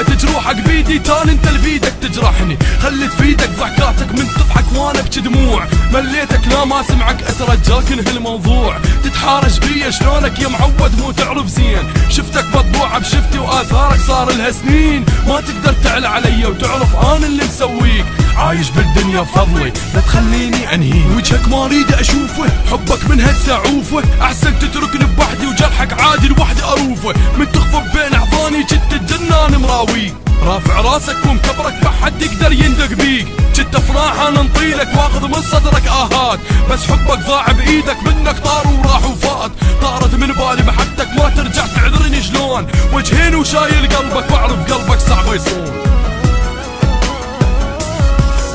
سويت جروحك بيدي تان انت اللي بيدك تجرحني. خلت في ايدك ضحكاتك من تضحك وانا ابكي دموع. مليتك لا ما سمعك اترجاك انهي الموضوع. تتحارش بيا شلونك يا معود مو تعرف زين. شفتك مطبوعة بشفتي واثارك صار لها سنين. ما تقدر تعلى علي وتعرف انا اللي مسويك. عايش بالدنيا بفضلي لا تخليني انهي. وجهك ما اريد اشوفه حبك من هسه عوفه. احسن تتركني بوحدي وجرحك عادي لوحدي اروفه. من تخفق بين احضاني جت الجنان مراويك. رافع راسك ومكبرك ما حد يقدر يندق بيك. جت افراح انا نطيلك واخذ من صدرك اهات. بس حبك ضاع بايدك منك طار وراح وفات. طارت من بالي محبتك ما ترجع تعذرني شلون. وجهين وشايل قلبك واعرف قلبك صعب يصون.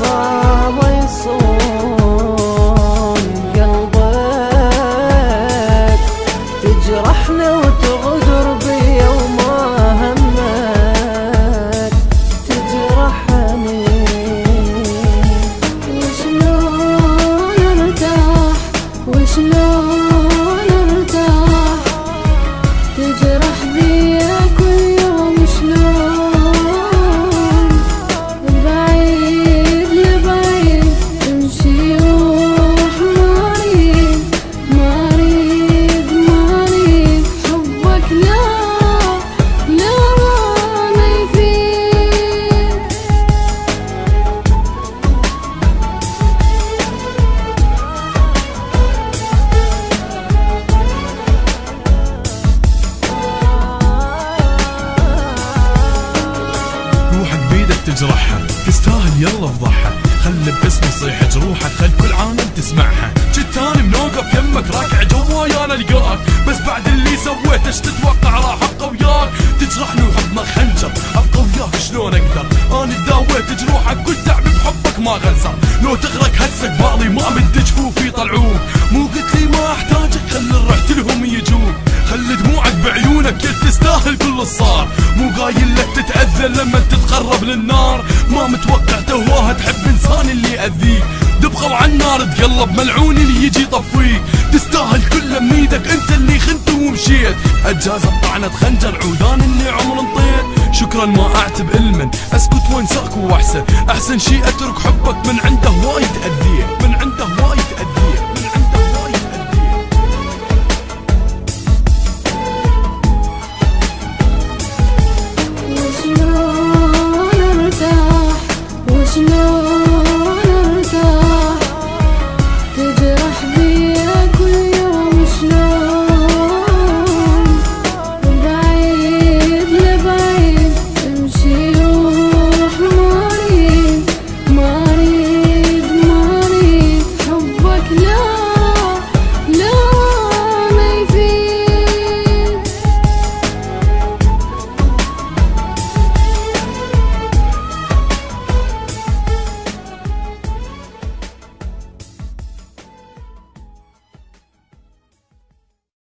صعب يصون قلبك. تجرحنا وتغدر بيا وما همك تجرحني. وشلون ارتاح وشلون ارتاح. تجرح بيا كل يوم شلون. بعيد لبعيد تمشي روح مريض مريض مريض. حبك لا لا ما يفيد. روحك بيدك تجرحها تستاهل يلا افضحها. خلي باسمي صيح جروحك خل كل عالم تسمعها. جيت اني منوقف يمك راكع جواي انا القاك. بس بعد اللي سويته ايش تتوقع راح ابقى وياك. تجرحني وحضن خنجر ابقى وياك شلون اقدر. انا داويت جروحك كل تعبي بحبك ما غزر. لو تغرق هسه قبالي ما مد جفوفي يطلعوك. مو قلت لي ما احتاجك خلي رحت لهم يجوك. خلي دموعك بعيونك كل تستاهل كل الصار. مو قايل لك تتأذى لما تتقرب للنار. ما متوقع تهواها تحب انسان اللي يأذيك. تبقى وعن النار تقلب ملعون اللي يجي يطفيك. تستاهل كل ميدك انت اللي خنت ومشيت. اجاز الطعنة خنجر عودان اللي عمر انطيت. شكرا ما اعتب علما اسكت وانساك واحسن. احسن شي اترك حبك من عنده وايد اذيت من عنده وايد